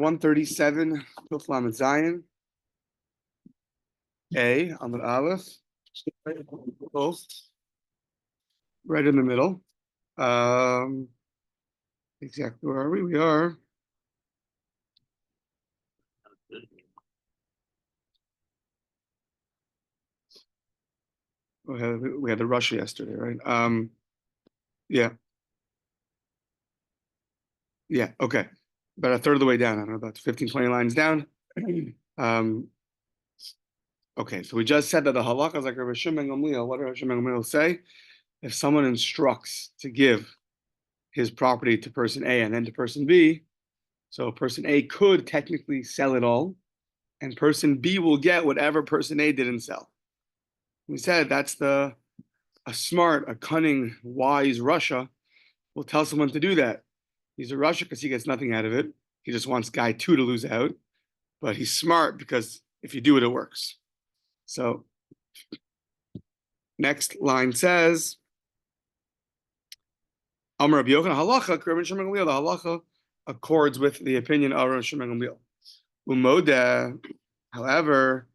137, Lamed Zion, A, Amud Aleph, right in the middle. Exactly where are we? We are. We had the Russia yesterday, right? Yeah. Yeah, okay. About a third of the way down. I don't know, about 15, 20 lines down. Okay, so we just said that the halakha is like Rabbi Shimon Gamliel. What does Rabbi Shimon Gamliel say? If someone instructs to give his property to person A and then to person B, so person A could technically sell it all, and person B will get whatever person A didn't sell. We said that's a smart, a cunning, wise Russia will tell someone to do that. He's a Russia because he gets nothing out of it. He just wants guy 2 to lose out. But he's smart because if you do it, it works. So next line says, Amar Rabbi Yochanan halacha, Rabbi Shimon Gamliel, the halacha accords with the opinion of Rabbi Shimon Gamliel. Umodeh, however,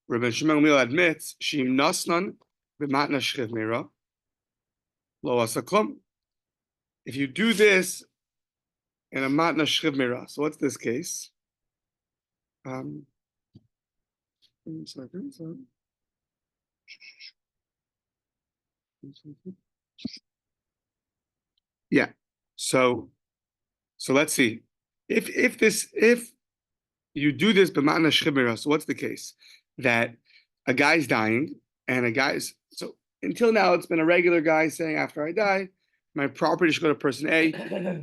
Rabbi Shimon Gamliel admits, Shim nasnan b'matna shchiv meira, lo asaklum. If you do this in a matna shchiv meira, so what's this case? Yeah. So let's see. If you do this b'matna shchiv meira, so what's the case? That a guy's dying and a guy's so until now it's been a regular guy saying after I die, my property should go to person A,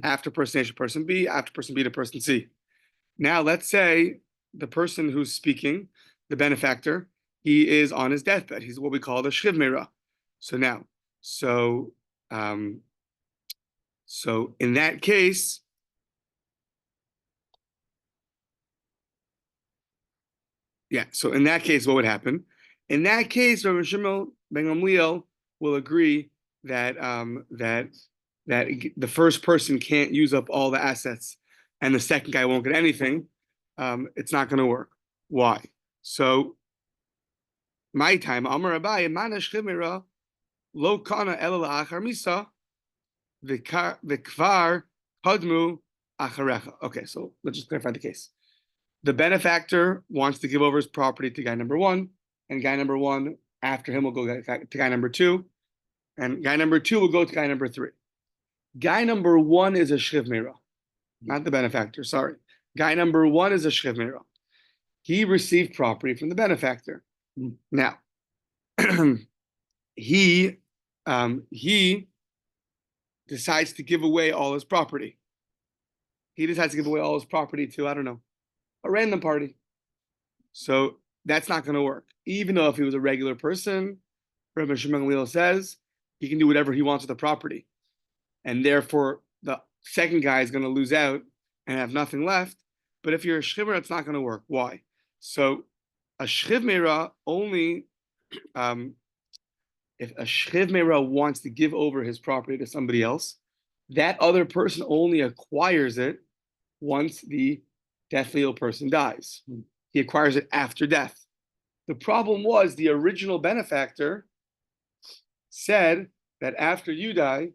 after person A to person B, after person B to person C. Now let's say the person who's speaking, the benefactor, he is on his deathbed. He's what we call the shchiv meira. So now, so in that case, yeah. So in that case, what would happen? In that case, Rabbi Shimon ben Gamliel will agree that that the first person can't use up all the assets, and the second guy won't get anything. It's not going to work. Why? So my time, Amar Abai, Mana Shchimira, Lo Kana Ela Achar Misa, the Kvar Padmu Acharecha. Okay, so let's just clarify the case. The benefactor wants to give over his property to guy number 1, and guy number 1 after him will go to guy number 2, and guy number 2 will go to guy number 3. Guy number 1 is a shchiv meira, not the benefactor. Sorry, guy number 1 is a shchiv meira. He received property from the benefactor. Now, he decides to give away all his property. He decides to give away all his property to, I don't know, a random party. So that's not going to work. Even though if he was a regular person, Rabbi Shimon Gamliel says he can do whatever he wants with the property. And therefore, the second guy is going to lose out and have nothing left. But if you're a shchiv meira, it's not going to work. Why? So a shchiv meira only, if a shchiv meira wants to give over his property to somebody else, that other person only acquires it once the deathly ill person dies. He acquires it after death. The problem was the original benefactor said that after you die,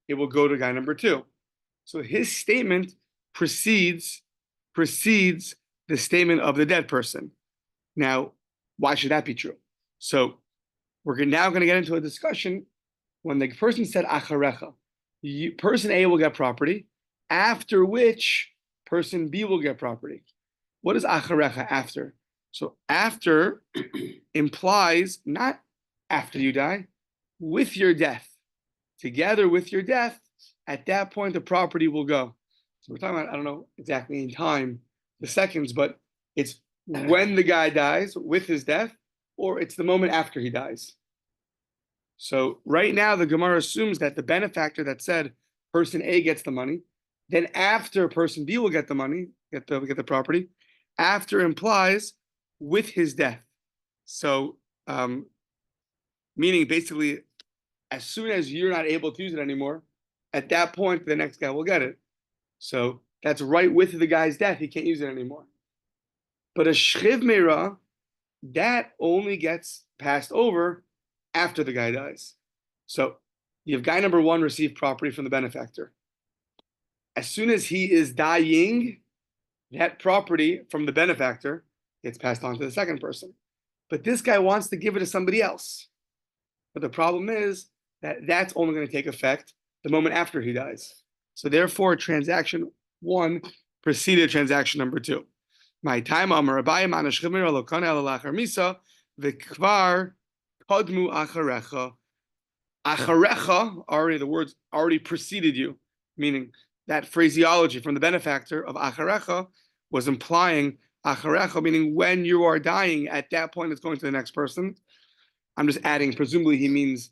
it will go to guy number 2. So his statement precedes the statement of the dead person. Now, why should that be true? So we're now going to get into a discussion when the person said acharecha, person A will get property, after which person B will get property. What is acharecha, after? So after implies not after you die, with your death. Together with your death, at that point the property will go. So we're talking about, I don't know exactly in time, the seconds, but it's when the guy dies with his death, or it's the moment after he dies. So right now the Gemara assumes that the benefactor that said person A gets the money, then after person B will get the money, get the property, after implies with his death. So meaning basically as soon as you're not able to use it anymore, at that point the next guy will get it. So that's right with the guy's death, he can't use it anymore. But a shchiv meira, that only gets passed over after the guy dies. So you have guy number one received property from the benefactor. As soon as he is dying, that property from the benefactor gets passed on to the second person. But this guy wants to give it to somebody else. But the problem is that that's only going to take effect the moment after he dies. So therefore, transaction one preceded transaction number two. My time Amar Abaye Manash Chimera Lokana Elachar Misa V'Kvar Kodmu Acharecha. Acharecha, already the words already preceded you, meaning that phraseology from the benefactor of Acharecha was implying Acharecha, meaning when you are dying, at that point it's going to the next person. I'm just adding, presumably he means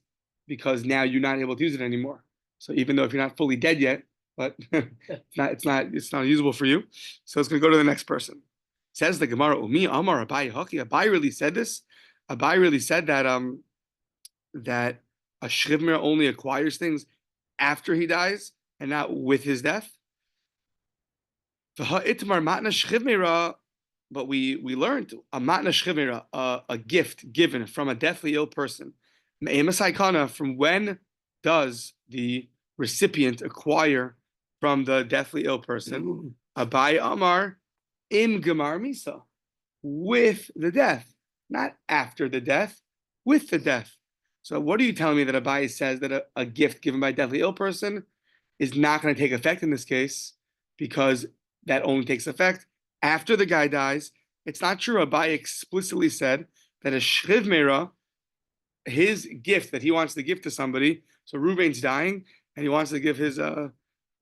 because now you're not able to use it anymore. So even though if you're not fully dead yet, but it's not usable for you, so it's going to go to the next person. Says the Gemara, Umi Amar Abaye Haki. Abaye really said this. Abaye really said that that a shrivmer only acquires things after he dies and not with his death. But we learned a matna shchivera, a gift given from a deathly ill person. From when does the recipient acquire from the deathly ill person? Abaye Amar im gemar misa, with the death, not after the death, with the death. So what are you telling me that Abaye says that a gift given by a deathly ill person is not going to take effect in this case because that only takes effect after the guy dies? It's not true. Abaye explicitly said that a shriv meira, his gift that he wants to give to somebody. So Reuben's dying and he wants to give his I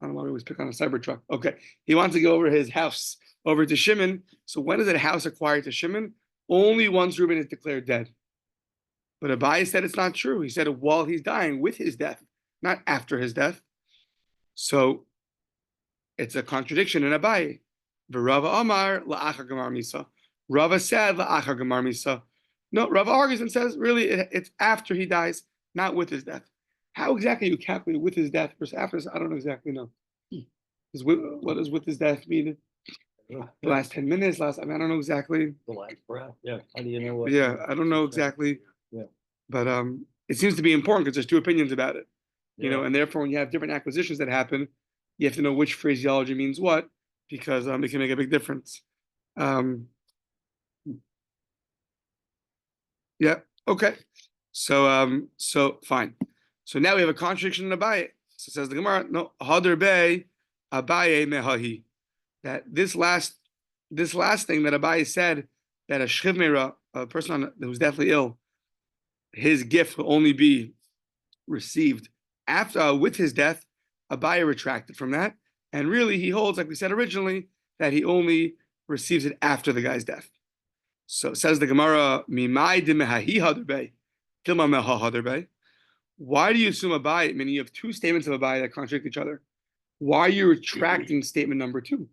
don't know why we always pick on a Cybertruck. Okay, he wants to go over his house over to Shimon. So when is that house acquired to Shimon? Only once Reuben is declared dead. But Abaye said it's not true. He said it while he's dying, with his death, not after his death. So it's a contradiction in Abaye. Rava Amar la'achar gemar misa. Rava said la'achar gemar misa. No, Rava argues and says really it's after he dies, not with his death. How exactly you calculate with his death versus after? I don't exactly know. What does with his death mean? The last 10 minutes, I don't know exactly. The last breath. Yeah. How do you know what? Yeah, I don't know exactly. Yeah. But it seems to be important because there's two opinions about it. You know, and therefore when you have different acquisitions that happen, you have to know which phraseology means what, because it can make a big difference. Yeah, okay. So fine. So now we have a contradiction in Abaye. So says the Gemara, no, Hadar Bey, Abaye Mehahi. That this last thing that Abaye said, that a shchiv meira, a person who's deathly ill, his gift will only be received after with his death. Abaye retracted from that, and really he holds, like we said originally, that he only receives it after the guy's death. So says the Gemara, Mimai de mehahi hadar bey, tilma meha hadar bey. Why do you assume Abaye? Meaning you have two statements of Abaye that contradict each other. Why are you retracting statement number two?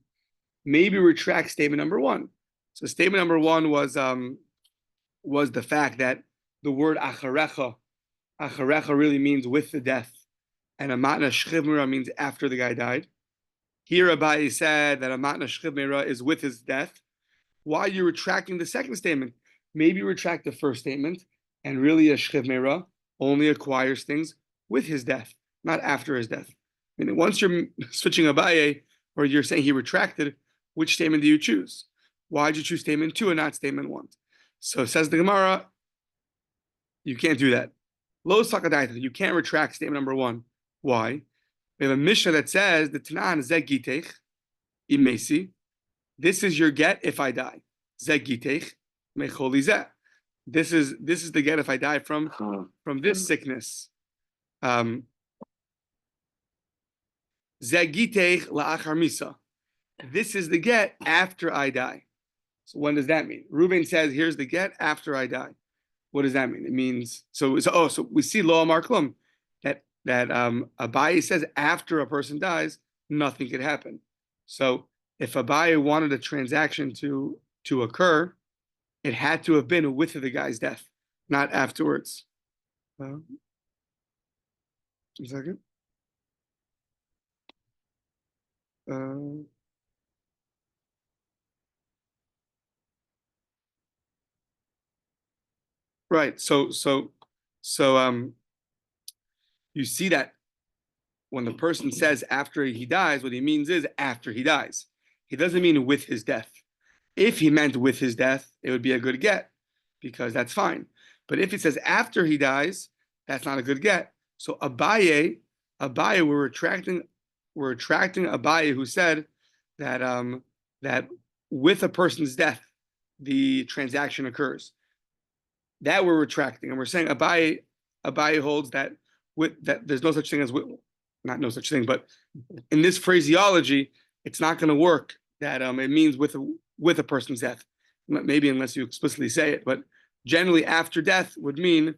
Maybe retract statement number one. So statement number one was the fact that the word acharecha really means with the death, and a matna shchiv meira means after the guy died. Here Abaye said that a matna shchiv meira is with his death. Why are you retracting the second statement? Maybe retract the first statement, and really a shchiv meira only acquires things with his death, not after his death. I mean, once you're switching Abaye, or you're saying he retracted, which statement do you choose? Why did you choose statement two and not statement one? So says the Gemara, you can't do that. Lo sakadaita, you can't retract statement number one. Why? We have a Mishnah that says the Tanan zeg gitech imesi. This is your get if I die. Zeg gitech mecholi zeh. This is the get if I die from this sickness. Zeg gitech la'achar misa. This is the get after I die. So when does that mean? Reuben says, here's the get after I die. What does that mean? It means, so we see Lo Amar Klum, that Abaye says after a person dies, nothing could happen. So if Abaye wanted a transaction to occur, it had to have been with the guy's death, not afterwards. 1 second. Right. So you see that when the person says after he dies, what he means is after he dies. He doesn't mean with his death. If he meant with his death, it would be a good get, because that's fine. But if it says after he dies, that's not a good get. So Abaye, we're retracting Abaye, who said that that with a person's death, the transaction occurs. That we're retracting, and we're saying Abaye holds that there's no such thing as not no such thing, but in this phraseology, it's not going to work. That it means with a person's death, maybe unless you explicitly say it, but generally after death would mean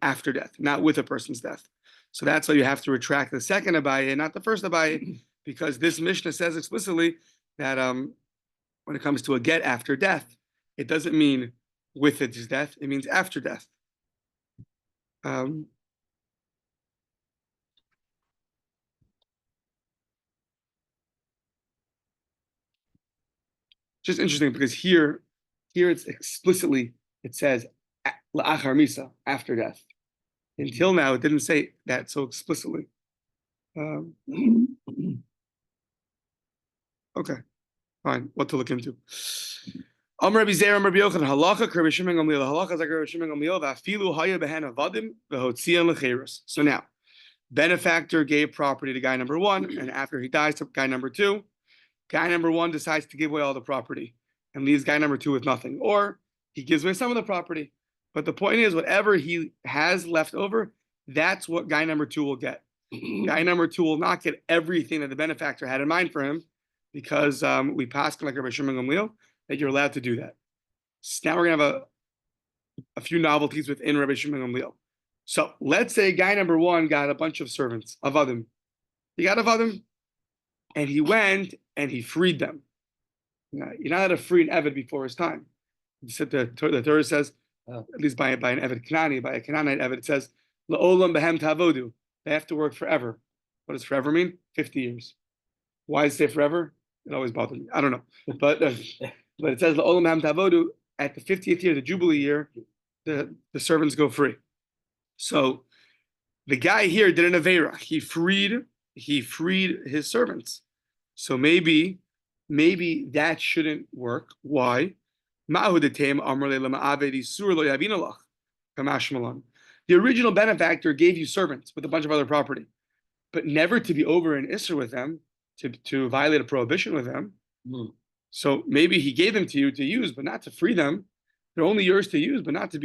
after death, not with a person's death. So that's why you have to retract the second Abaye, not the first Abaye, because this Mishnah says explicitly that when it comes to a get after death, it doesn't mean with his death, it means after death. Just interesting, because here it's explicitly, it says la'achar misa, after death. Until now, it didn't say that so explicitly. Okay, fine. What to look into? Rabbi Zer, Rabbi Yochanan, halacha Rabbi Shimon Gamliel. Halacha is like Rabbi Shimon Gamliel. V'afilu haya behen avadim v'hotzian lecheirus. So now, benefactor gave property to guy number one, and after he dies, to guy number two. Guy number one decides to give away all the property and leaves guy number two with nothing, or he gives away some of the property. But the point is, whatever he has left over, that's what guy number two will get. Guy number two will not get everything that the benefactor had in mind for him, because we passed like Rabbi Shimon Gamliel that you're allowed to do that. So now we're gonna have a few novelties within Rabbi Shimon Gamliel. So let's say guy number one got a bunch of servants, avadim. He got avadim, and he went and he freed them. Now, you're not allowed to free an Eved before his time. The Torah says, at least by an Eved Kanani, by a Canaanite Eved, it says, La'olam behem ta'avodu. They have to work forever. What does forever mean? 50 years. Why does it say forever? It always bothers me. I don't know. But it says, La'olam behem ta'avodu. At the 50th year, the Jubilee year, the servants go free. So the guy here did an Aveira. He freed his servants. So maybe that shouldn't work. Why? The original benefactor gave you servants with a bunch of other property, but never to be over an Isser with them, to violate a prohibition with them. So maybe he gave them to you to use, but not to free them. They're only yours to use, but not to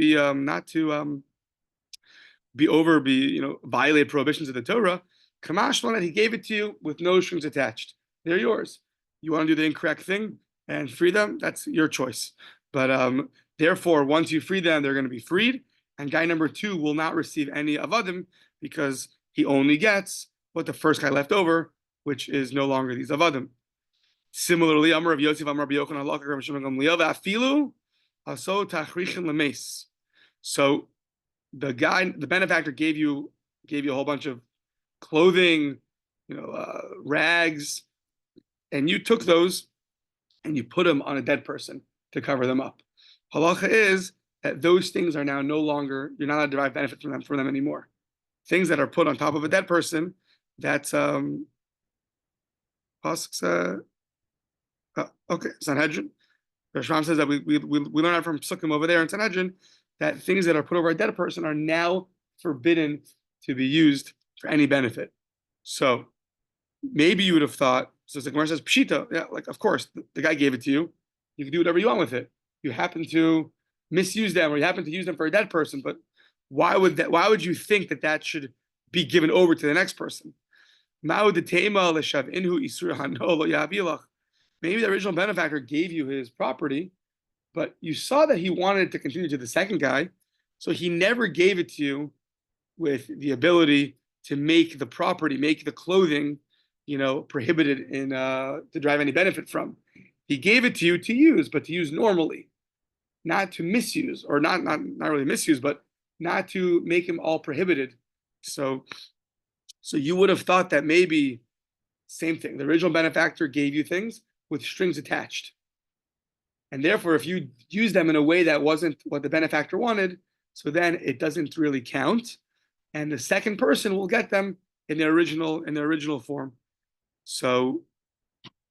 violate prohibitions of the Torah. Kamashlan, that he gave it to you with no strings attached. They're yours. You want to do the incorrect thing and free them, that's your choice. But therefore, once you free them, they're going to be freed. And guy number two will not receive any avadim, because he only gets what the first guy left over, which is no longer these avadim. Similarly, Amar of Yosef, Amar Rabbi Yochanan, Rabbi Shimon Gamliel, v'afilu aso tachrichin lemeis. So the benefactor gave you a whole bunch of clothing, rags, and you took those and you put them on a dead person to cover them up. Halacha is that those things are now no longer, you're not allowed to derive benefit from them anymore. Things that are put on top of a dead person, that's okay, Sanhedrin. Rasham says that we learn out from Sukkim over there in Sanhedrin that things that are put over a dead person are now forbidden to be used for any benefit. So maybe you would have thought, so the Gemara says, Pshita, yeah, like, of course, the guy gave it to you. You can do whatever you want with it. You happen to misuse them, or you happen to use them for a dead person, but why would you think that should be given over to the next person? Maybe the original benefactor gave you his property, but you saw that he wanted to continue to the second guy, so he never gave it to you with the ability to make the property, make the clothing, prohibited in to derive any benefit from. He gave it to you to use, but to use normally, not to misuse, or not really misuse, but not to make him all prohibited. So you would have thought that maybe same thing. The original benefactor gave you things with strings attached, and therefore, if you use them in a way that wasn't what the benefactor wanted, so then it doesn't really count, and the second person will get them in their original form. So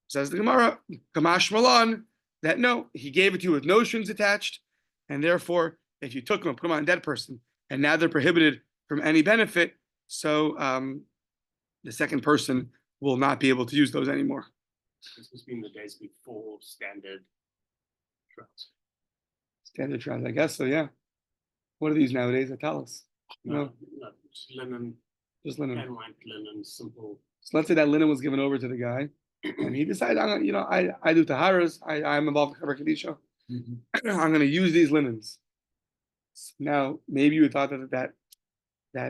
says the Gemara, Kamash Malan, that no, he gave it to you with no strings attached, and therefore, if you took them and put them on a dead person, and now they're prohibited from any benefit, so the second person will not be able to use those anymore. This was being the days before standard trousers. Standard trousers, I guess so, yeah. What are these nowadays? Tell us. No, just linen, Just linen. hand-lined linen, simple. So let's say that linen was given over to the guy, and he decided, I do taharas, I'm involved in Chaver Kedisha. I'm going to use these linens. Now, maybe you thought that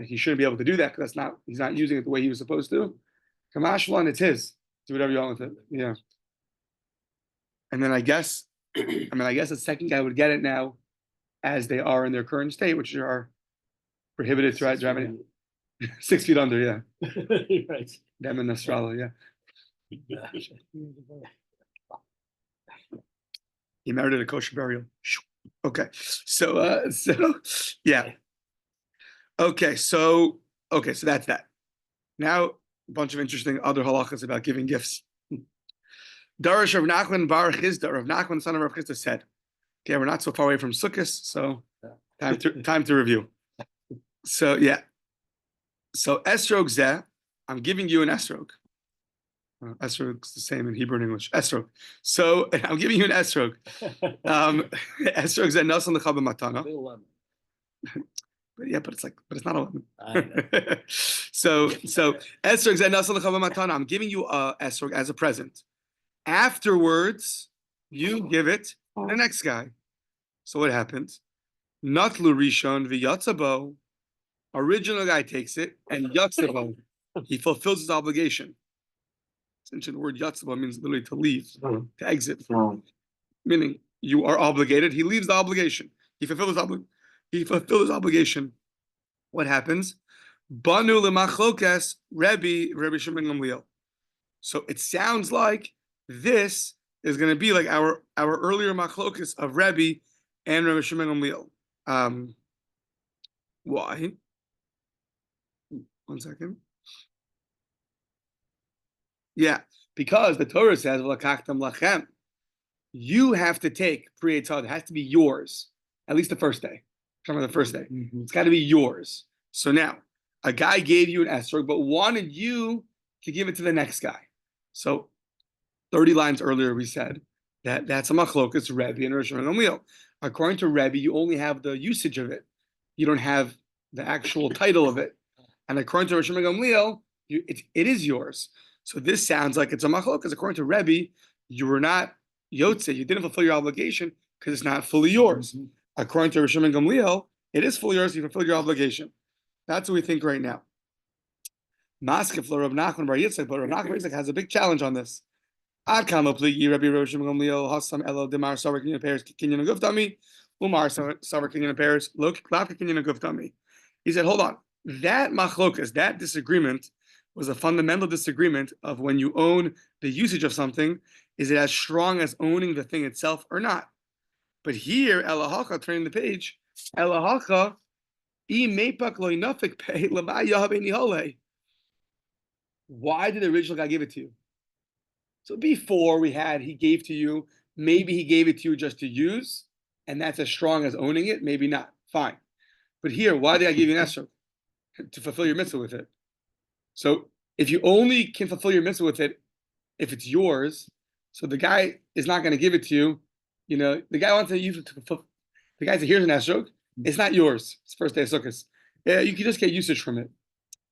he shouldn't be able to do that because he's not using it the way he was supposed to. Kamashlan, it's his. Do whatever you want with it. Yeah. And then I guess the second guy would get it now as they are in their current state, which are prohibited to driving 6 feet under, yeah. Right. Them in Australia, yeah. He merited a kosher burial. Okay. So yeah. Okay, so that's that. Now a bunch of interesting other halachas about giving gifts. Darash Rav Nachman bar Chizda, Rav Nachman, son of Rav Chizda, said, okay, we're not so far away from Sukkot, so time to review. So yeah. So esrog zeh, I'm giving you an esrog. Esrog's the same in Hebrew and English. Esrog. So I'm giving you an esrog. Esrog zeh nasan l'cha b'matana. But it's not a lemon. So esrog zeh nasan l'cha b'matana. I'm giving you a esrog as a present. Afterwards, you give it to the next guy. So what happens? Natlu rishon v'yatzabo. Original guy takes it and yatzabo. He fulfills his obligation. Essentially, the word yatzabo means literally to leave, to exit. Meaning you are obligated. He leaves the obligation. He fulfills his obligation. What happens? Banu lemachlokas Rabbi Shimon Gamliel. So it sounds like this is going to be like our earlier machlokas of Rabbi and Rabbi Shimon Gamliel. Why? One second. Yeah, because the Torah says, "V'lakachtam lachem." You have to take pri etzad. It has to be yours, at least the first day. Come on, the first day. It's got to be yours. So now, a guy gave you an esrog, but wanted you to give it to the next guy. So, 30 lines earlier, we said that that's a machlokas Rebbe and Rosh Gamliel. According to Rebbe, you only have the usage of it. You don't have the actual title of it. And according to Rosh Gamliel, it is yours. So this sounds like it's a machlokas. According to Rebbe, you were not yotze. You didn't fulfill your obligation because it's not fully yours. According to Rosh Gamliel, it is fully yours. You fulfilled your obligation. That's what we think right now. Maskef lo Rav Nachman bar Yitzchak, but Rav Nachman bar Yitzchak has a big challenge on this. Ad kan lo pligi Rabbi Rosh Gamliel hasam elo demar savar kinyan peres kinyan guftami umar savar kinyan peres lo klaf kinyan guftami. He said, hold on. That machlokas, that disagreement, was a fundamental disagreement of when you own the usage of something, is it as strong as owning the thing itself or not? But here, Elahacha, turning the page, Elahacha, why did the original guy give it to you? So before he gave to you, maybe he gave it to you just to use, and that's as strong as owning it, maybe not. Fine. But here, why did I give you an esrog? To fulfill your mitzvah with it. So if you only can fulfill your mitzvah with it if it's yours, so the guy is not going to give it to you. The guy wants to use it to fulfill. The guy said, here's an esrog. It's not yours. It's first day of Sukkot. Yeah, you can just get usage from it.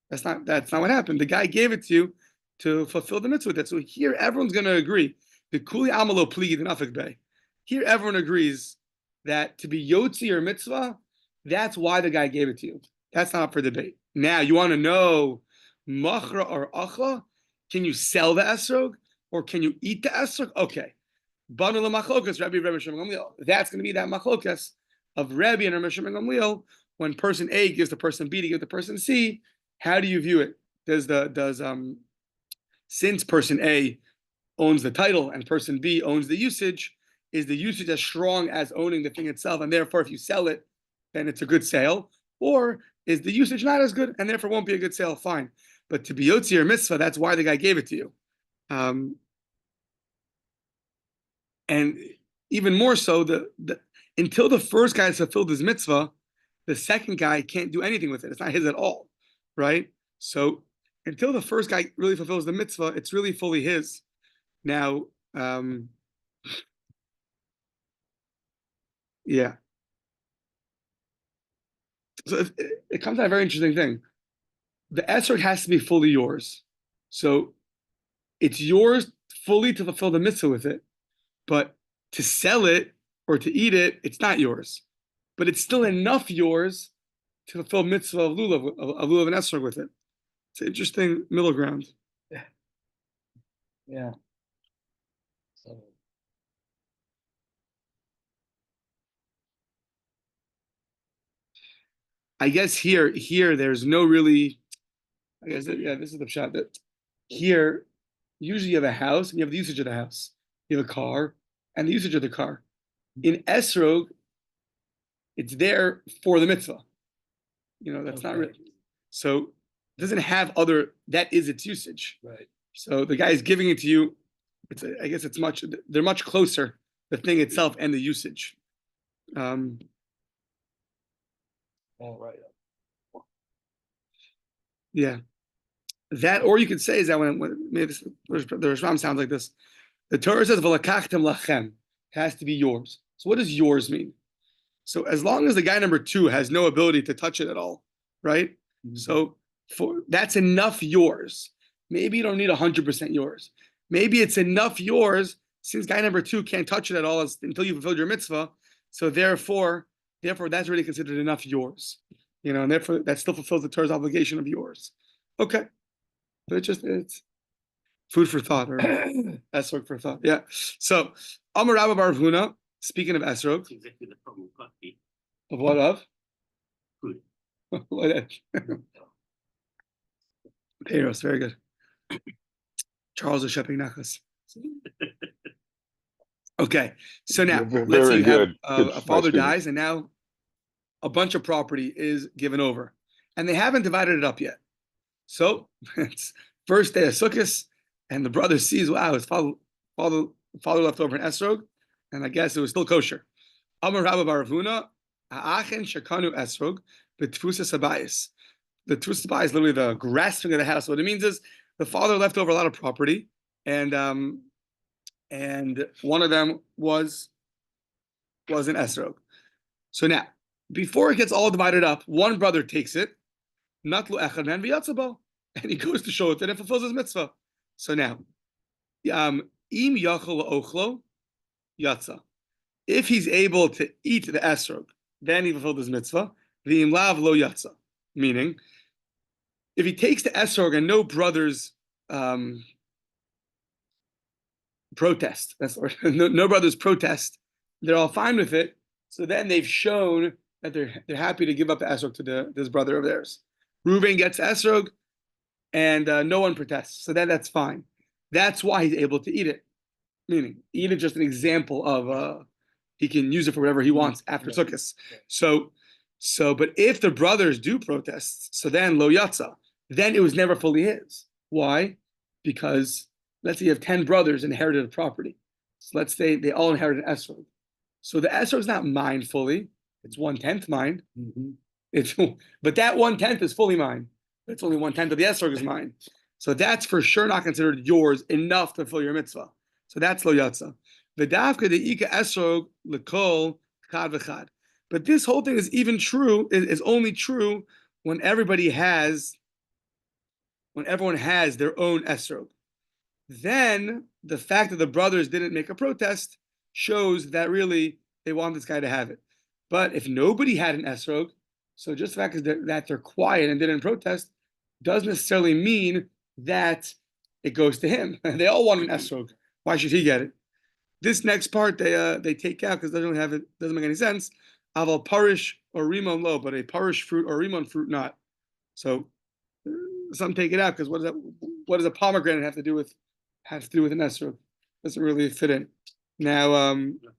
That's not what happened. The guy gave it to you to fulfill the mitzvah with it. So here everyone's going to agree. The kuli amalo pligi the nafik bay. Here everyone agrees that to be yotzi or mitzvah, that's why the guy gave it to you. That's not up for debate. Now, you want to know machra or achla? Can you sell the esrog or can you eat the esrog? Okay. Banu lemachlokas, Rabbi Shimon Gamliel. That's going to be that machlokas of Rabbi and Rabbi Shimon Gamliel. When person A gives the person B to give the person C, how do you view it? Since person A owns the title and person B owns the usage, is the usage as strong as owning the thing itself? And therefore, if you sell it, then it's a good sale, or is the usage not as good and therefore won't be a good sale? Fine. But to be yotzi or mitzvah, that's why the guy gave it to you. And even more so, until the first guy has fulfilled his mitzvah, the second guy can't do anything with it. It's not his at all, right? So until the first guy really fulfills the mitzvah, it's really fully his. Now, yeah. So it comes out a very interesting thing. The esrog has to be fully yours. So it's yours fully to fulfill the mitzvah with it, but to sell it or to eat it, it's not yours. But it's still enough yours to fulfill mitzvah of lulav and esrog with it. It's an interesting middle ground. Yeah. So. I guess here there's no really. I guess this is the shot that here usually you have a house and you have the usage of the house. You have a car and the usage of the car. In esrog, it's there for the mitzvah. That's not really. So it doesn't have other. That is its usage. Right. So the guy is giving it to you. I guess they're much closer, the thing itself and the usage. All right. Yeah. That, or you could say is that when maybe the Rishbam sounds like this. The Torah says "V'lakachtem lachem." It has to be yours. So what does yours mean? So as long as the guy number 2 has no ability to touch it at all, right? Mm-hmm. So that's enough yours. Maybe you don't need 100% yours. Maybe it's enough yours since guy number 2 can't touch it at all until you fulfilled your mitzvah. So therefore that's really considered enough yours. And therefore that still fulfills the Torah's obligation of yours. Okay. But it's food for thought, or esrog for thought. Yeah. So Amar Rabba Bar Huna, speaking of esrog. That's exactly the problem with coffee. Of what of? Food. What? Peiros, very good. Charles is shipping nachas. Okay, so now let's say you have a father dies, and now a bunch of property is given over, and they haven't divided it up yet. So it's first day of Sukkot, and the brother sees, wow, his father left over an esrog, and I guess it was still kosher. Amar Rabba Bar Huna, ha'achen shekanu esrog b'tfusa sabayis. The tfusa sabayis is literally the grasping of the house. What it means is the father left over a lot of property, and one of them was an esrog. So now, before it gets all divided up, one brother takes it, natlu echad man v'yatzabo, and he goes to show it and fulfills his mitzvah. So now, im yachol ochlo yatza. If he's able to eat the esrog, then he fulfilled his mitzvah. V'im lav lo yatza, meaning if he takes the esrog and no brothers protest, no brothers protest, they're all fine with it. So then they've shown that they're happy to give up the esrog to this brother of theirs. Reuben gets esrog, and no one protests. So then that's fine. That's why he's able to eat it. Meaning, eat it just an example of he can use it for whatever he wants after Sukkot. So, but if the brothers do protest, so then lo yatza, then it was never fully his. Why? Because let's say you have 10 brothers inherited a property. So let's say they all inherited an esrog. So the esrog is not mine fully. It's 1/10 mine. Mm-hmm. But that 1/10 is fully mine. It's only 1/10 of the esrog is mine. So that's for sure not considered yours enough to fulfill your mitzvah. So that's lo yatza. V'davka de'ika esrog l'kol chad v'chad. But this whole thing is even true, is only true when everyone has their own esrog. Then the fact that the brothers didn't make a protest shows that really they want this guy to have it. But if nobody had an esrog, so just the fact that they're quiet and didn't protest doesn't necessarily mean that it goes to him. They all want an esrog. Why should he get it? This next part they take out because it doesn't make any sense. Aval parish or rimon lo, but a parish fruit or rimon fruit not. So some take it out because what does a pomegranate have to do with an esrog? Doesn't really fit in. Now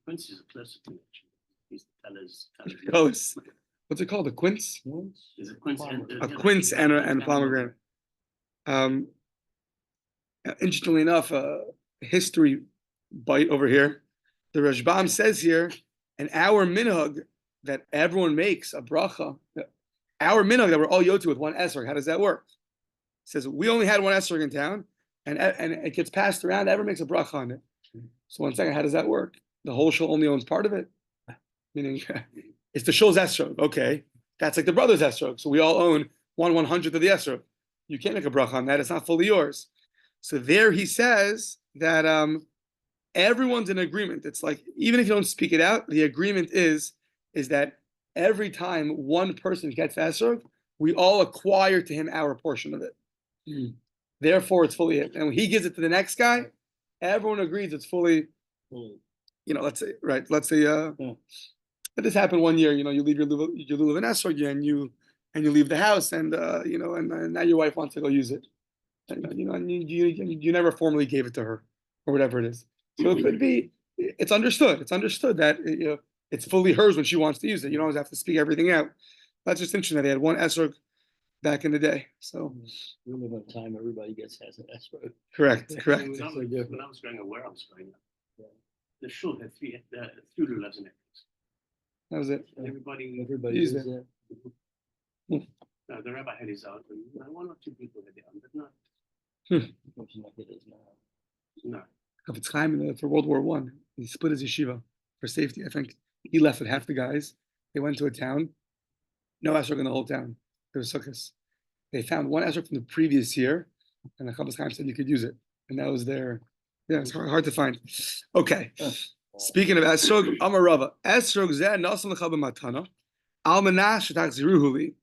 Prince is a close connection. He's the colors. Close. what's it called? A quince? Is it quince A quince and a pomegranate. Interestingly enough, history bite over here. The Rashbam says here, and our minhag that everyone makes a bracha, our minhag that we're all yotu with one esrog. How does that work? It says we only had one esrog in town, and it gets passed around. Everyone makes a bracha on it. So 1 second, how does that work? The whole shul only owns part of it, meaning it's the shul's esrog. Okay, that's like the brother's esrog. So we all own 1/100th of the esrog. You can't make a bracha on that. It's not fully yours. So there he says that everyone's in agreement. It's like, even if you don't speak it out, the agreement is that every time one person gets esrog, we all acquire to him our portion of it. Therefore, it's fully his. And when he gives it to the next guy, everyone agrees it's fully, let's say, let this happened one year, you leave your lulav in esrog and you leave the house and and now your wife wants to go use it. And you never formally gave it to her or whatever it is. So it could be, it's understood. It's understood that it's fully hers when she wants to use it. You don't always have to speak everything out. That's just interesting that they had one esrog back in the day. So we live in a time everybody has an esrog. Correct. When I was growing up, where I was growing up, the shul had three lulavs in it. That was it. Everybody used it. No, the rabbi had his own, and one or two people had their own, but not. No. If it's time for World War I, he split his yeshiva for safety. I think he left with half the guys. They went to a town, no esrog in the whole town. There was sukkahs. They found one esrog from the previous year, and the Chabbos Chaim said you could use it, and that was their. Yeah, it's hard to find. Okay. Speaking of esrog, Amar Rava, esrog zeh nasam lecha b'matana, al menah shetachziruhu li,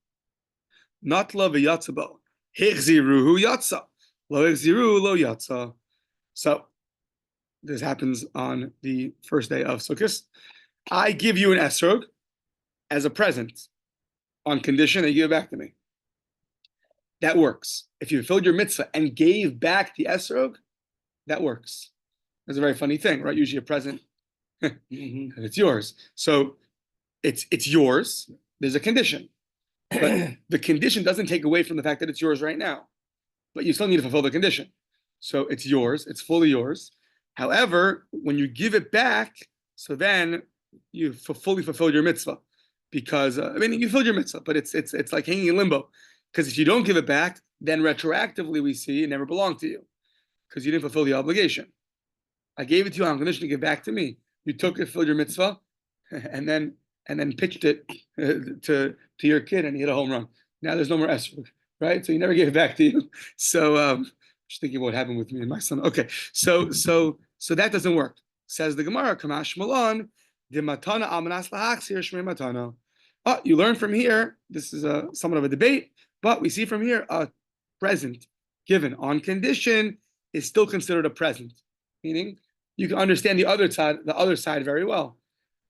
natla v'yatza bo, hichziruhu yatza, lo hichziruhu lo yatza. So this happens on the first day of Sukkot. I give you an esrog as a present on condition that you give it back to me. That works. If you fulfilled your mitzvah and gave back the esrog, that works. That's a very funny thing, right? Usually a present, it's yours. So it's yours. There's a condition. But the condition doesn't take away from the fact that it's yours right now. But you still need to fulfill the condition. So it's yours. It's fully yours. However, when you give it back, so then you fully fulfilled your mitzvah. Because, you fulfilled your mitzvah, but it's like hanging in limbo. Because if you don't give it back, then retroactively we see it never belonged to you. Because you didn't fulfill the obligation. I gave it to you on condition to give back to me. You took it, fulfilled your mitzvah, and then pitched it to your kid, and he hit a home run. Now there's no more esrog, right? So you never gave it back to you. So just thinking what happened with me and my son. Okay, so that doesn't work. Says the Gemara, Kamash Malon, the matana almanas lahaksir shmei matana. Oh, you learn from here. This is somewhat of a debate, but we see from here a present given on condition is still considered a present, meaning you can understand the other side very well.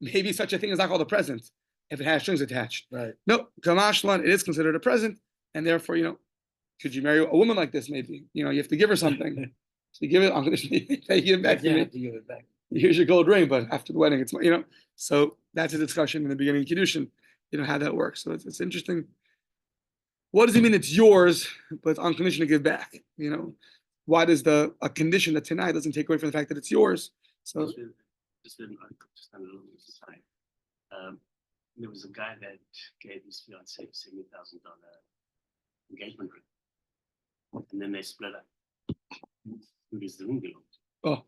Maybe such a thing is not called a present if it has strings attached. Right. No, Kamashlan, it is considered a present, and therefore, could you marry a woman like this? Maybe you have to give her something. So you give it on condition that you give it back to me. Have to give it back. Here's your gold ring, but after the wedding, it's So that's a discussion in the beginning of Kiddushin, how that works. So it's interesting. What does it mean it's yours, but it's on condition to give back? Why does a condition that tonight doesn't take away from the fact that it's yours? So Just a little aside. There was a guy that gave his fiancée $70,000 engagement ring, and then they split up. Who does the ring belong to? Oh.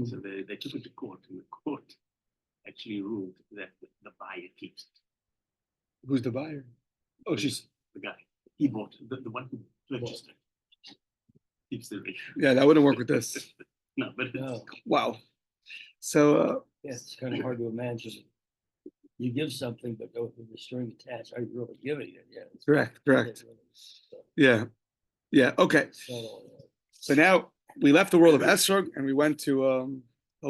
So they took it to court, and the court actually ruled that the buyer keeps it. Who's the buyer? Oh, she's the guy. He bought it, the one who purchased it. Keeps the ring. Yeah, that wouldn't work with this. No, but Wow. So it's kind of hard to imagine. You give something, but with the string attached, are you really giving it? Yeah. Correct. Yeah. Okay. So now we left the world of esrog and we went to a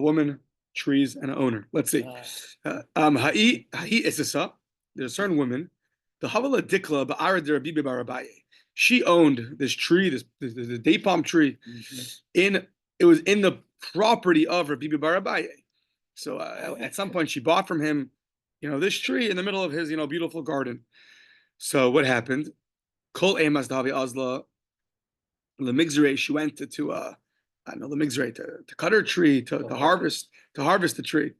woman, trees, and an owner. Let's see. Ha'i isisa. There's a certain woman. The havala dikla ba'ara de Rabbi Barabaye. She owned this tree, this date palm tree. It was in the property of Rabbi Barabaye. So at some point she bought from him this tree in the middle of his, beautiful garden. So what happened? Kol emas davi azla lemigzrei. She went to I don't know, the migzrei to cut her tree to harvest the tree.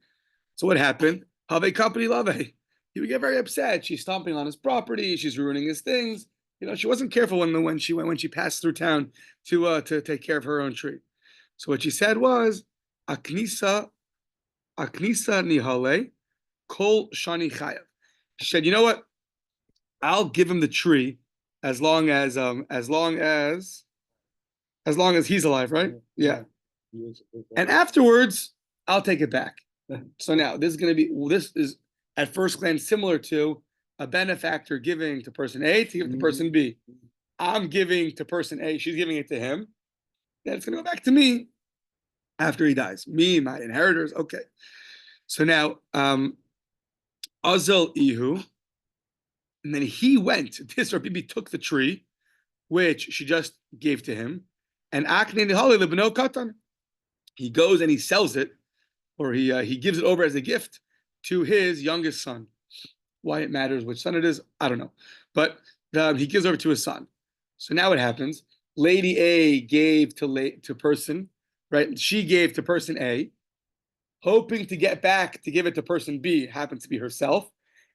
So what happened? Have company love. He would get very upset. She's stomping on his property. She's ruining his things. She wasn't careful when she passed through town to take care of her own tree. So what she said was, Aknisa nihale kol shani chayav. She said, you know what? I'll give him the tree as long as he's alive, right? Yeah. And afterwards, I'll take it back. So now this is at first glance similar to a benefactor giving to person A to give to person B. I'm giving to person A, she's giving it to him. Then it's going to go back to me after he dies. Me, my inheritors. Okay. So now, Azal Ihu, and then he went, this Rabbi Bibi took the tree, which she just gave to him, and Akne Nihali Libno Katan. He goes and he sells it, or he gives it over as a gift to his youngest son. Why it matters which son it is, I don't know. But he gives over to his son. So now what happens? Lady A gave to person, right? She gave to person A, hoping to get back to give it to person B, happens to be herself.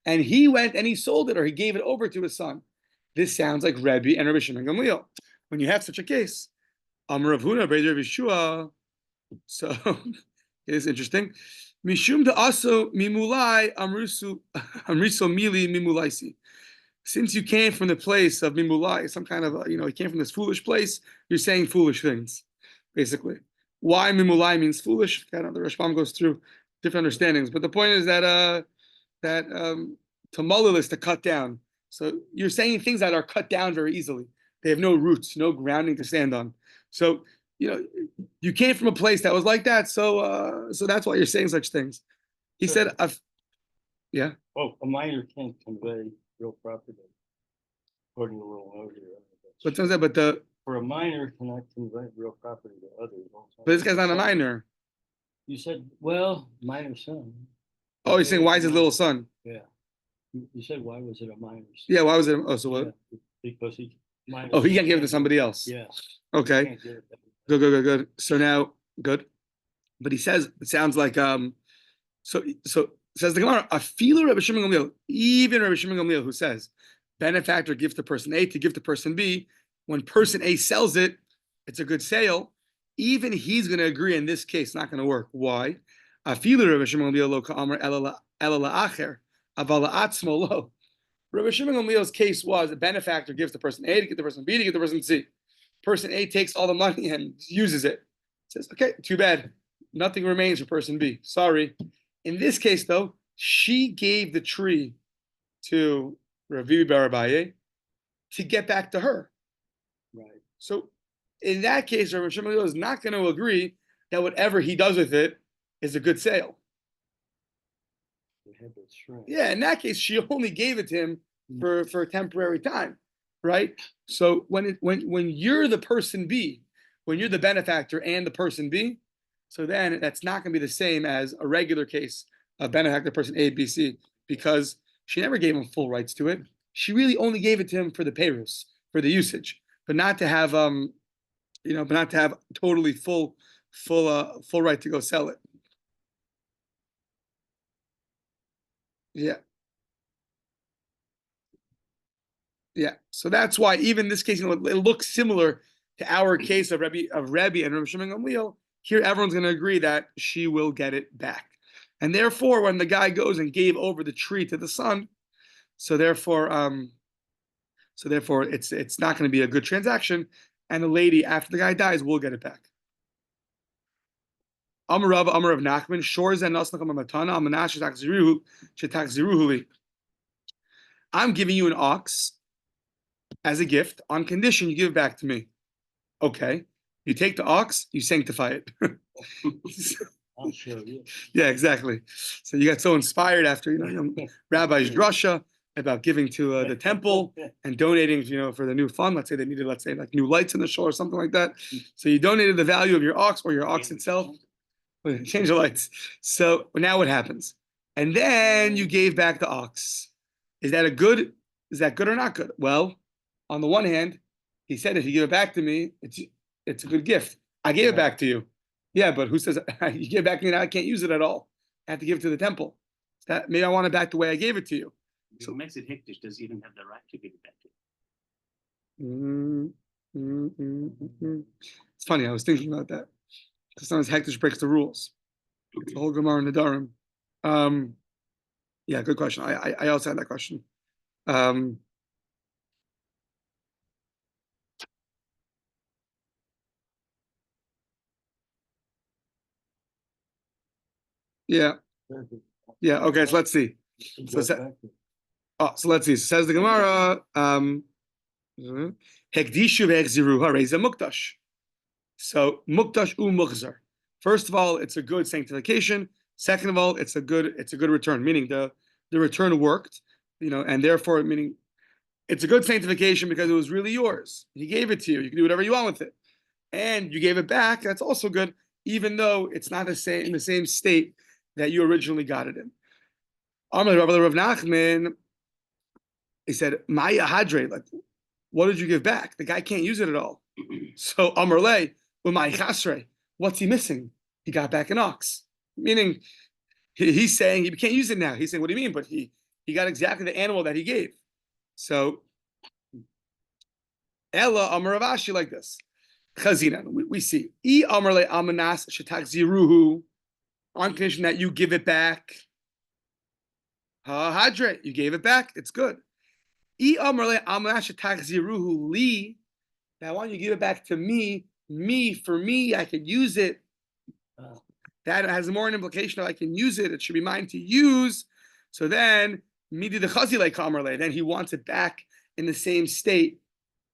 And he went and he sold it, or he gave it over to his son. This sounds like Rebbe and Rabbi Shimon Gamliel. When you have such a case, Amar Rav Huna, Beis Rav Yeshua. So it is interesting. Mishum da aso mimulai amriso mili mimulaisi. Since you came from the place of mimulai, some kind of you came from this foolish place, you're saying foolish things, basically. Why mimulai means foolish? The Rashbam goes through different understandings, but the point is that to mullil is to cut down. So you're saying things that are cut down very easily. They have no roots, no grounding to stand on. So you came from a place that was like that, so that's why you're saying such things. He said, yeah. Oh, a minor can't convey real property, according to Rule Note here. But for a minor cannot convey real property to others. But this guy's not a minor. You said, well, minor son. Oh, you're saying why is his little son? Yeah. You said why was it a minor son? Yeah, why was it? Oh, so what? Yeah, because he. He can't give it to somebody else. Yeah. Okay. Good. So now, good. But he says it sounds like So says the Gemara, afilu Rabbi Shimon Gamliel, even Rabbi Shimon Gamliel, who says benefactor gives to person A to give to person B, when person A sells it, it's a good sale. Even he's going to agree in this case, not going to work. Why? Afilu Rabbi Shimon Gamliel lo ka'amar ela la'acher, aval la'atzmo lo. Rabbi Shimon Gamliel's case was a benefactor gives to person A to give to person B to give to person C. Person A takes all the money and uses it. Says, okay, too bad. Nothing remains for person B. Sorry. In this case, though, she gave the tree to Ravi Barabaye to get back to her. Right. So in that case, Rabbi Shimon is not going to agree that whatever he does with it is a good sale. Yeah, in that case, she only gave it to him for a temporary time, right? So when you're the person B, when you're the benefactor and the person B, so then that's not going to be the same as a regular case of benefactor person A, B, C, because she never gave him full rights to it. She really only gave it to him for the payrus, for the usage, but not to have totally full right to go sell it. Yeah. So that's why even this case, it looks similar to our case of Rebbe and Rabbi Shimon Gamliel. Here, everyone's going to agree that she will get it back, and therefore, when the guy goes and gave over the tree to the son, so therefore, it's not going to be a good transaction, and the lady after the guy dies will get it back. Amar Rav Nachman, Shorza Nasnacham Matana, Amanash Shetakziruhuli. I'm giving you an ox as a gift on condition you give it back to me. Okay. You take the ox, you sanctify it. I'm sure, yeah. Yeah, exactly. So you got so inspired after, Rabbi's drasha about giving to the temple and donating, for the new fund. Let's say they needed, like new lights in the show or something like that. So you donated the value of your ox or your ox itself. Change the lights. So now what happens? and then you gave back the ox. Is that good or not good? Well, on the one hand, he said, if you give it back to me, it's a good gift. I gave it back to you. Yeah, but who says you give it back to me now? I can't use it at all. I have to give it to the temple. Maybe I want it back the way I gave it to you. So makes it hektish. Does he even have the right to give it back to you? It's funny. I was thinking about that because sometimes hektish breaks the rules. It's the whole Gemara in the Dharam. Yeah, good question. I also had that question. Yeah. Okay. So let's see. So let's see. Says the Gemara. Hekdishu ve'echziru hareza mukdash. So mukdash muchzar. First of all, it's a good sanctification. Second of all, it's a good return. Meaning the return worked. And therefore, meaning it's a good sanctification because it was really yours. He gave it to you. You can do whatever you want with it, and you gave it back. That's also good, even though it's not in the same state that you originally got it in. Amar Rav Nachman, he said, Maya Hadre, like, what did you give back? The guy can't use it at all. So Amar Le, Umay Chasre, what's he missing? He got back an ox. Meaning, he's saying he can't use it now. He's saying, what do you mean? But he got exactly the animal that he gave. So Ella Amar Rav Ashi like this. Chazina, we see. I Amar Le Amanas Shetakziruhu, on condition that you give it back. Hadre, you gave it back. It's good. I Amar Le Amanas Shetakziruhu li. Now, why don't you give it back to me? For me, I can use it. That has more an implication of I can use it. It should be mine to use. So then, midi the chazile kamarle. Then he wants it back in the same state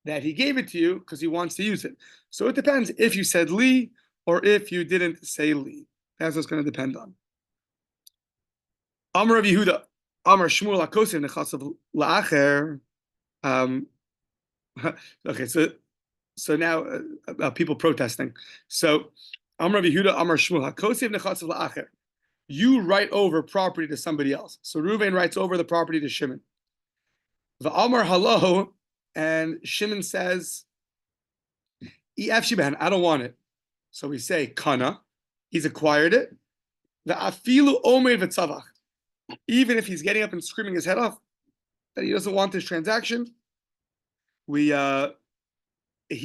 that he gave it to you because he wants to use it. So it depends if you said li or if you didn't say li. That's what's going to depend on. Amar Rav Yehuda, Amar Shmuel Hakosim nechasav la'acher. Okay, so now people protesting. So Amar Rav Yehuda, Amar Shmuel Hakosim nechasav la'acher. You write over property to somebody else. So Reuven writes over the property to Shimon. The Amar Halo, and Shimon says, Ef Shiban, I don't want it. So we say Kana. He's acquired it. The Afilu Omer v'tzavach. Even if he's getting up and screaming his head off that he doesn't want this transaction, he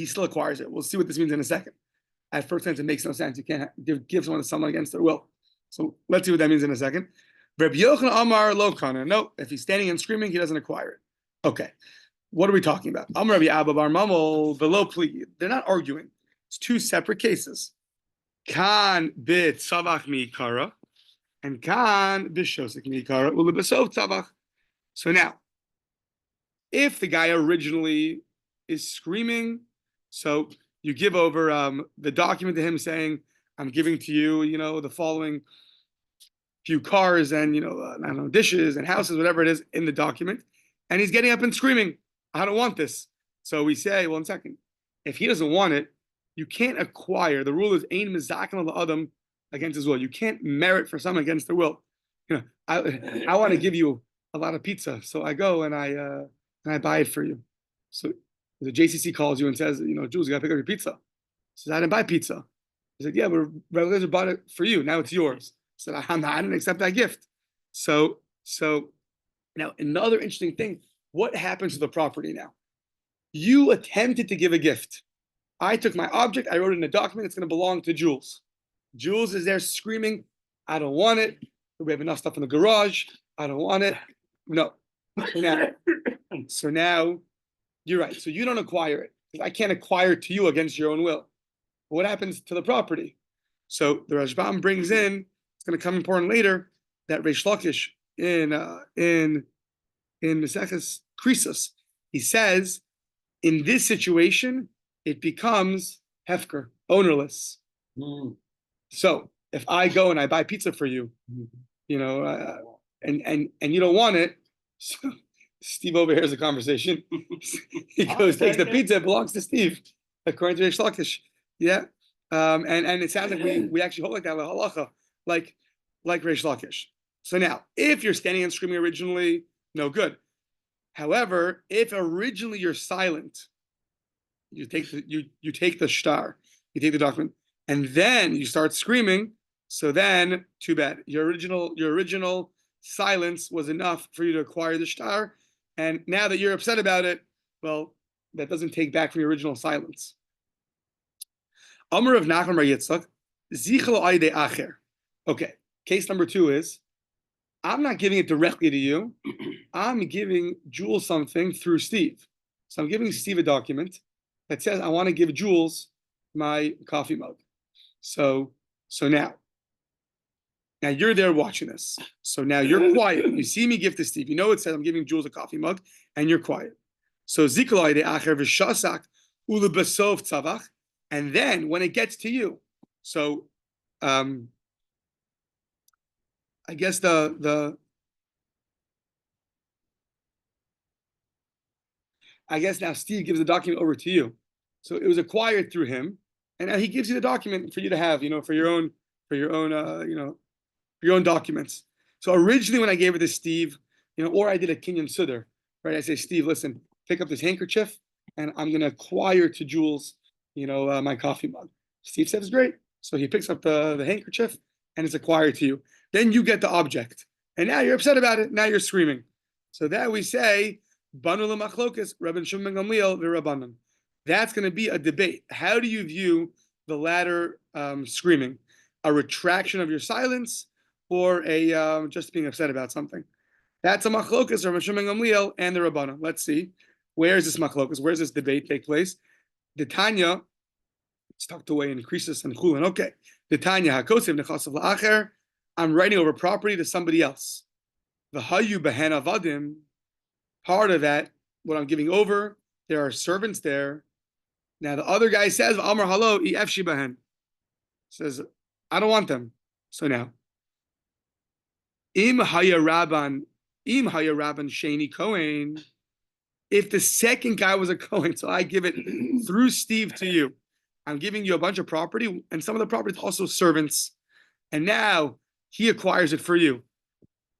still acquires it. We'll see what this means in a second. At first glance, it makes no sense. You can't give someone to someone against their will. So let's see what that means in a second. Rabbi Yochanan Amar lo kana. No, if he's standing and screaming, he doesn't acquire it. Okay, what are we talking about? Amar Rabbi Abba bar Mamol below plea. They're not arguing. It's two separate cases. Kan bit tzavach miikara and kan bishosik miikara ulibasov tzavach. So now, if the guy originally is screaming, so you give over the document to him saying, I'm giving to you, the following few cars and, I don't know, dishes and houses, whatever it is in the document. And he's getting up and screaming, I don't want this. So we say, well, 1 second, if he doesn't want it, you can't acquire. The rule is ein mizaken al adam against his will. You can't merit for someone against their will. I want to give you a lot of pizza. So I go and I buy it for you. So the JCC calls you and says, Jules, you got to pick up your pizza. He says, I didn't buy pizza. He said, yeah, but Rabbi Gleizer bought it for you. Now it's yours. He said, I didn't accept that gift. So now another interesting thing, what happens to the property now? You attempted to give a gift. I took my object, I wrote it in a document, it's going to belong to Jules. Jules is there screaming, I don't want it. We have enough stuff in the garage. I don't want it. No. So now you're right. So you don't acquire it. Because I can't acquire it to you against your own will. What happens to the property? So the Rashbam brings in, it's going to come important later, that Reish Lakish in Mesechus Krisos, he says, in this situation, it becomes hefker, ownerless. So if I go and I buy pizza for you, and you don't want it, so Steve overhears the conversation. He goes, takes the pizza, it belongs to Steve, according to Reish Lakish. Yeah, and it sounds like we actually hold like that with halacha, like Reish Lakish. So now, if you're standing and screaming originally, no good. However, if originally you're silent, you take the shtar, you take the document, and then you start screaming. So then, too bad. Your original silence was enough for you to acquire the shtar, and now that you're upset about it, well, that doesn't take back from your original silence. Amar of Nachman Bar Yitzchak, Zichel Aide Acher. Okay, case number 2 is, I'm not giving it directly to you. I'm giving Jules something through Steve. So I'm giving Steve a document that says I want to give Jules my coffee mug. So now you're there watching this. So now you're quiet. You see me give to Steve. You know it says I'm giving Jules a coffee mug, and you're quiet. So zikolai de acher v'shasak ulebasov tzavach, and then when it gets to you, so I guess I guess now Steve gives the document over to you. So it was acquired through him, and now he gives you the document for you to have, for your own documents. So originally when I gave it to Steve, or I did a kinyan sudar, right? I say, Steve, listen, pick up this handkerchief, and I'm going to acquire to Jules, my coffee mug. Steve says, great. So he picks up the handkerchief, and it's acquired to you. Then you get the object, and now you're upset about it. Now you're screaming. So that we say, Banu l'machlokas, Rabban Shimon ben Gamliel v'Rabbanan. That's going to be a debate. How do you view the latter screaming? A retraction of your silence, or a just being upset about something? That's a machlokas, Rabban Shimon ben Gamliel and the Rabbanan. Let's see. Where is this machlokas? Where does this debate take place? The Tanya, it's tucked away in Krisis and Chulin. Okay. The Tanya, hakosev nechasav la'acher. I'm writing over property to somebody else. The hayu behen avadim. Part of that, what I'm giving over, there are servants there. Now the other guy says, Amar halo efshi behen. Says, I don't want them. So now, im haya rabban sheni kohen. If the second guy was a kohen, so I give it through Steve to you. I'm giving you a bunch of property, and some of the property is also servants. And now he acquires it for you.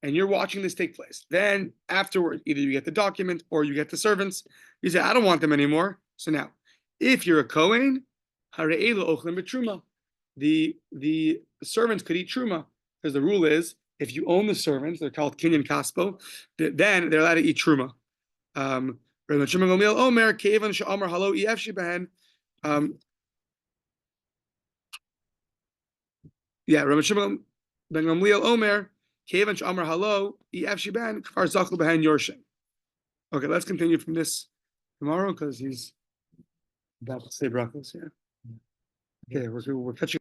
And you're watching this take place. Then afterward, either you get the document or you get the servants. You say, I don't want them anymore. So now, if you're a Kohen, the servants could eat truma. Because the rule is, if you own the servants, they're called kinyan kaspo, then they're allowed to eat truma. Rabbi Shimon ben Gamliel Omer, Kevan she'amar halo efshi behen. Rabbi Shimon ben Gamliel Omer, Kevan she'amar halo efshi behen kfar zachlu behen yorshin. Okay, let's continue from this tomorrow because he's about to say brachos. Yeah. Okay, we're catching.